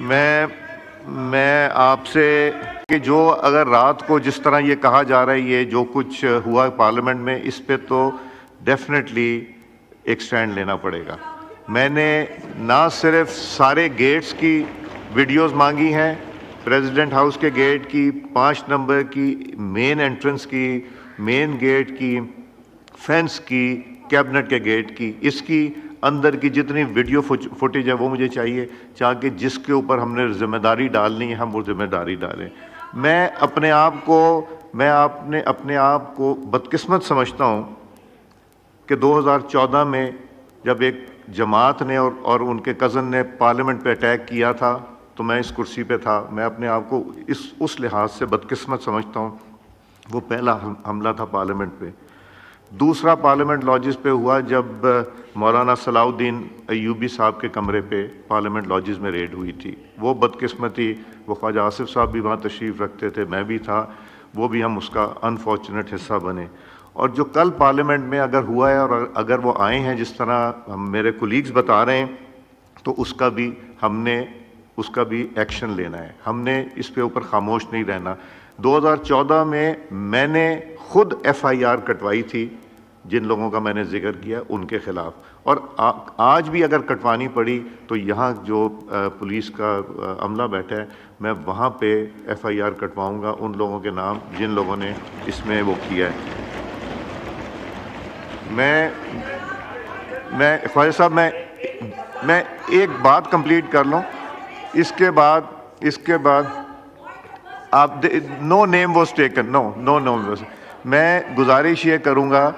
मैं आपसे कि जो अगर रात को जिस तरह ये कहा जा रहा है, ये जो कुछ हुआ पार्लियामेंट में, इस पे तो डेफिनेटली एक स्टैंड लेना पड़ेगा। मैंने ना सिर्फ सारे गेट्स की वीडियोस मांगी हैं, प्रेसिडेंट हाउस के गेट की, 5 नंबर की, मेन एंट्रेंस की, मेन गेट की, फेंस की, कैबिनेट के गेट की, इसकी अंदर की जितनी वीडियो फुटेज है वो मुझे चाहिए, ताकि जिसके ऊपर हमने जिम्मेदारी डालनी है हम वो जिम्मेदारी डालें। मैं अपने आप को बदकिस्मत समझता हूँ कि 2014 में जब एक जमात ने और उनके कज़न ने पार्लियामेंट पे अटैक किया था तो मैं इस कुर्सी पे था। मैं अपने आप को उस लिहाज से बदकिस्मत समझता हूँ। वो पहला हमला था पार्लियामेंट पे। दूसरा पार्लियामेंट लॉजिस पे हुआ जब मौलाना सलाउद्दीन अय्यूबी साहब के कमरे पे पार्लियामेंट लॉजिस में रेड हुई थी। वो बदकिस्मती, वो ख्वाजा आसिफ साहब भी वहाँ तशरीफ़ रखते थे, मैं भी था, वो भी हम उसका अनफॉर्चुनेट हिस्सा बने। और जो कल पार्लियामेंट में अगर हुआ है और अगर वो आए हैं जिस तरह मेरे कोलीग्स बता रहे हैं, तो उसका भी एक्शन लेना है। हमने इस पे ऊपर खामोश नहीं रहना। 2014 में मैंने खुद FIR कटवाई थी जिन लोगों का मैंने जिक्र किया उनके खिलाफ, और आज भी अगर कटवानी पड़ी तो यहाँ जो पुलिस का अमला बैठा है, मैं वहाँ पे FIR कटवाऊँगा उन लोगों के नाम जिन लोगों ने इसमें वो किया है। मैं ख्वाजा साहब, मैं एक बात कंप्लीट कर लूँ, इसके बाद आप no name was taken, no. मैं गुजारिश ये करूँगा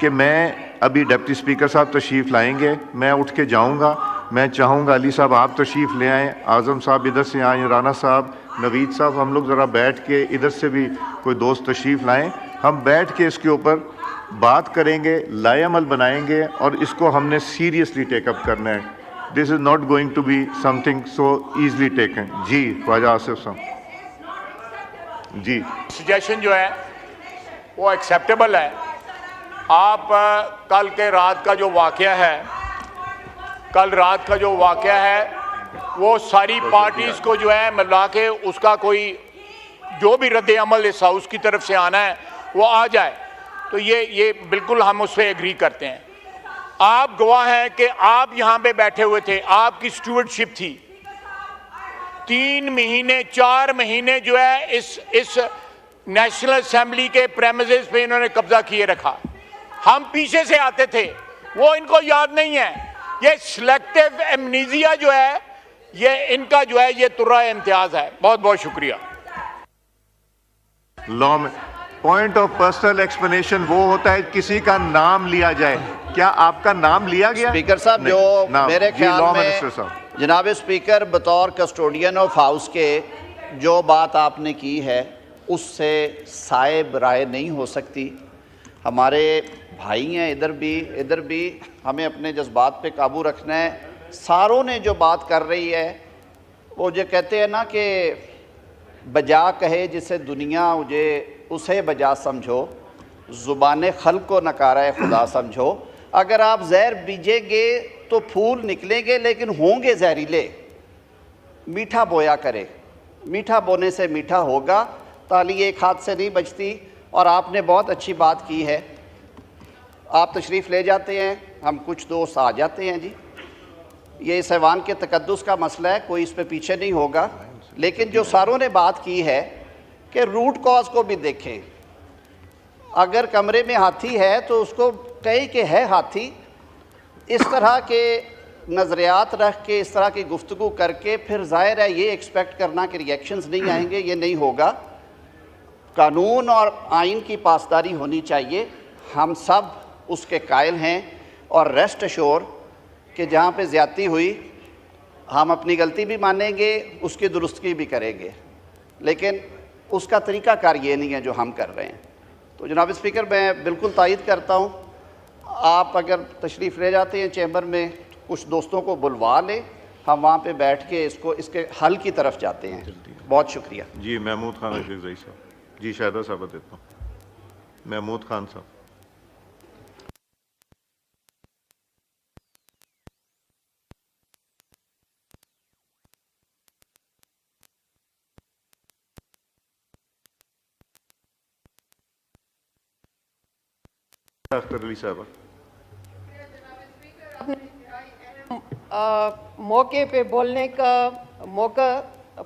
कि मैं अभी डिप्टी स्पीकर साहब तशरीफ़ लाएंगे, मैं उठ के जाऊँगा। मैं चाहूँगा अली साहब आप तशरीफ़ ले आएँ, आज़म साहब इधर से आएँ, राना साहब, नवीद साहब, हम लोग ज़रा बैठ के, इधर से भी कोई दोस्त तशरीफ़ लाएँ, हम बैठ के इसके ऊपर बात करेंगे, लाएअमल बनाएंगे और इसको हमने सीरियसली टेकअप करना है। This is not going to be something so easily taken. जी ख्वाजा आसिफ साहब जी। सजेशन जो है वो एक्सेप्टेबल है। आप कल रात का जो वाक़या है वो सारी पार्टीज़ को जो है मिला के उसका कोई जो भी रद्द अमल इस हाउस की तरफ से आना है वो आ जाए, तो ये बिल्कुल हम उस पर एग्री करते हैं। आप गवाह हैं कि आप यहाँ पे बैठे हुए थे, आपकी स्टूवर्डशिप थी। 3 महीने 4 महीने जो है इस नेशनल असेंबली के प्रेमिसेस पे इन्होंने कब्जा किए रखा। हम पीछे से आते थे, वो इनको याद नहीं है। ये सिलेक्टिव एमनीजिया जो है ये इनका जो है ये तुर्रा इम्तियाज है। बहुत बहुत शुक्रिया। लॉ में पॉइंट ऑफ पर्सनल एक्सप्लेनेशन वो होता है किसी का नाम लिया जाए। क्या आपका नाम लिया गया? स्पीकर साहब, जो मेरे ख्याल में जनाब स्पीकर बतौर कस्टोडियन ऑफ हाउस के जो बात आपने की है उससे साइब राय नहीं हो सकती। हमारे भाई हैं इधर भी हमें अपने जज्बात पे काबू रखना है। सारों ने जो बात कर रही है वो जो कहते हैं ना कि बजा कहे जिसे दुनिया उसे बजा समझो, ज़ुबान खल्क़ को नकारा खुदा समझो। अगर आप जहर बीजेंगे तो फूल निकलेंगे लेकिन होंगे जहरीले। मीठा बोया करे, मीठा बोने से मीठा होगा। ताली एक हाथ से नहीं बजती। और आपने बहुत अच्छी बात की है। आप तशरीफ़ ले जाते हैं, हम कुछ दोस्त आ जाते हैं जी। ये इस ऐवान के तकद्दुस का मसला है, कोई इस पे पीछे नहीं होगा। लेकिन जो सारों ने बात की है कि रूट कॉज को भी देखें। अगर कमरे में हाथी है तो उसको कहें कि है हाथी। इस तरह के नज़रियात रख के, इस तरह की गुफ्तगू करके फिर ज़ाहिर है ये एक्सपेक्ट करना कि रिएक्शंस नहीं आएंगे, ये नहीं होगा। कानून और आइन की पासदारी होनी चाहिए। हम सब उसके कायल हैं और रेस्ट अश्योर कि जहाँ पे ज़्यादती हुई हम अपनी गलती भी मानेंगे, उसकी दुरुस्तगी भी करेंगे, लेकिन उसका तरीक़ाकार ये नहीं है जो हम कर रहे हैं। तो जनाब स्पीकर, मैं बिल्कुल तायद करता हूँ। आप अगर तशरीफ़ ले जाते हैं चैम्बर में, कुछ दोस्तों को बुलवा लें, हम वहाँ पे बैठ के इसके हल की तरफ जाते हैं। बहुत शुक्रिया जी। महमूद खान साहब जी, शायदा साहब देता हूँ। महमूद खान साहब। अख्तर अली साहब, मौके पे बोलने का मौका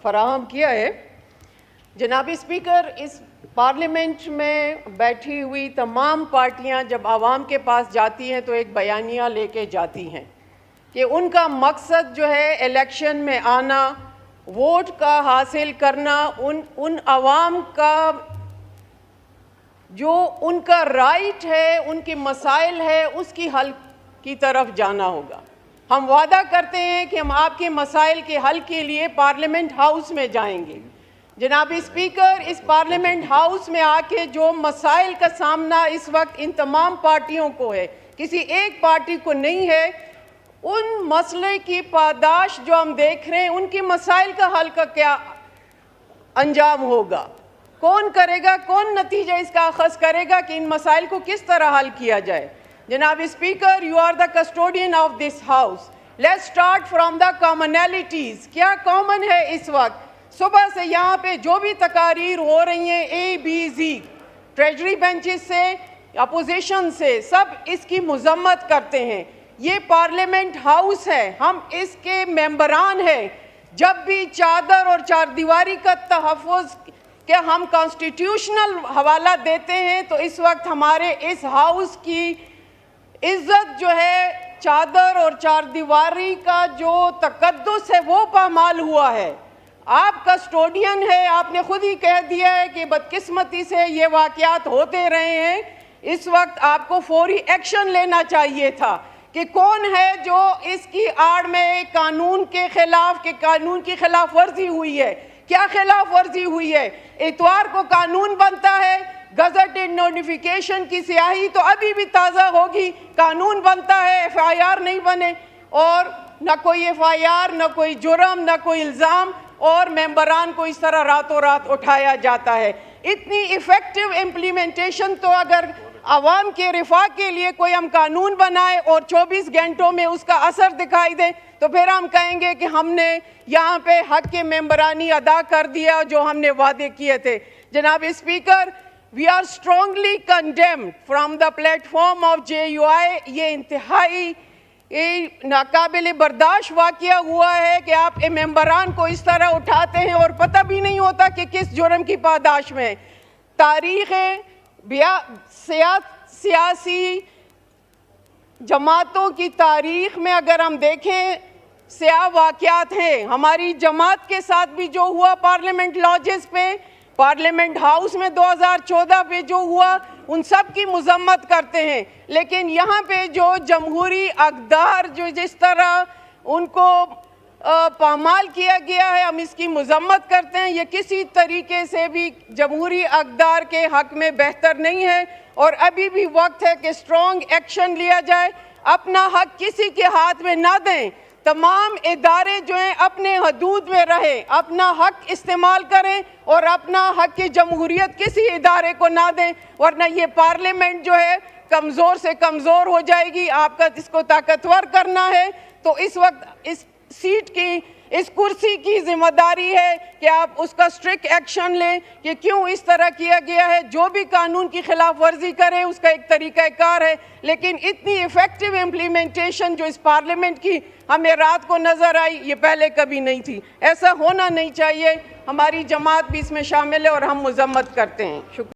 फराहम किया है। जनाब स्पीकर, इस पार्लियामेंट में बैठी हुई तमाम पार्टियां जब आवाम के पास जाती हैं तो एक बयानिया लेके जाती हैं कि उनका मकसद जो है इलेक्शन में आना, वोट का हासिल करना, उन आवाम का जो उनका राइट है, उनके मसाइल है, उसकी हल की तरफ जाना होगा। हम वादा करते हैं कि हम आपके मसाइल के हल के लिए पार्लियामेंट हाउस में जाएंगे। जनाब स्पीकर, इस पार्लियामेंट हाउस में आके जो मसाइल का सामना इस वक्त इन तमाम पार्टियों को है, किसी एक पार्टी को नहीं है, उन मसले की पादाश जो हम देख रहे हैं, उनके मसाइल का हल का क्या अंजाम होगा, कौन करेगा, कौन नतीजा इसका अखज़ करेगा कि इन मसाइल को किस तरह हल किया जाए। जनाब speaker, you are the custodian of this house. Let's start from the commonalities. क्या कॉमन है इस वक्त? सुबह से यहाँ पे जो भी तकारीर हो रही हैं, ABZ, ट्रेजरी बेंचेस से, अपोजिशन से, सब इसकी मजम्मत करते हैं। ये पार्लियामेंट हाउस है, हम इसके मेंबरान हैं। जब भी चादर और चारदीवारी का तहफ़्फ़ुज़ के हम कॉन्स्टिट्यूशनल हवाला देते हैं तो इस वक्त हमारे इस हाउस की इज्जत जो है, चादर और चारदीवारी का जो तकद्दुस है वो पामाल हुआ है। आप कस्टोडियन है, आपने खुद ही कह दिया है कि बदकिस्मती से ये वाक़यात होते रहे हैं। इस वक्त आपको फौरी एक्शन लेना चाहिए था कि कौन है जो इसकी आड़ में कानून के खिलाफ, के कानून की खिलाफ वर्जी हुई है, क्या खिलाफ वर्जी हुई है। इतवार को कानून बनता है, गजटेड नोटिफिकेशन की स्याही तो अभी भी ताज़ा होगी, कानून बनता है, FIR नहीं बने, और न कोई FIR, न कोई जुर्म, न कोई इल्ज़ाम, और मेंबरान को इस तरह रातों रात उठाया जाता है। इतनी इफ़ेक्टिव इम्प्लीमेंटेशन तो अगर आवाम के रिफा के लिए कोई हम कानून बनाए और 24 घंटों में उसका असर दिखाई दे तो फिर हम कहेंगे कि हमने यहाँ पे हक के मेंबरानी अदा कर दिया जो हमने वादे किए थे। जनाब speaker, we are strongly condemned from the platform of JUI। ये इंतहाई नाकाबिल बर्दाश्त वाक़या हुआ है कि आप मेंबरान को इस तरह उठाते हैं और पता भी नहीं होता कि किस जुर्म की पादाश में। तारीख़ सियासी जमातों की तारीख़ में अगर हम देखें, स्याह वाक़यात हैं। हमारी जमात के साथ भी जो हुआ पार्लियामेंट लॉजेस पे, पार्लियामेंट हाउस में 2014 पे जो हुआ, उन सब की मजम्मत करते हैं। लेकिन यहाँ पे जो जमहूरी अक़दार जो जिस तरह उनको पामाल किया गया है, हम इसकी मजम्मत करते हैं। ये किसी तरीके से भी जमहूरी अक़दार के हक़ में बेहतर नहीं है और अभी भी वक्त है कि स्ट्रॉन्ग एक्शन लिया जाए। अपना हक़ किसी के हाथ में ना दें। तमाम इदारे जो हैं अपने हदूद में रहें, अपना हक़ इस्तेमाल करें और अपना हक़ की जमहूरियत किसी इदारे को ना दें, वरना ये पार्लियामेंट जो है कमज़ोर से कमज़ोर हो जाएगी। आपका इसको ताकतवर करना है तो इस वक्त इस सीट की, इस कुर्सी की जिम्मेदारी है कि आप उसका स्ट्रिक्ट एक्शन लें कि क्यों इस तरह किया गया है। जो भी कानून की खिलाफ वर्जी करे उसका एक तरीक़ाकार है, लेकिन इतनी इफ़ेक्टिव इम्प्लीमेंटेशन जो इस पार्लियामेंट की हमें रात को नज़र आई, ये पहले कभी नहीं थी। ऐसा होना नहीं चाहिए। हमारी जमात भी इसमें शामिल है और हम मजम्मत करते हैं। शुक्रिया।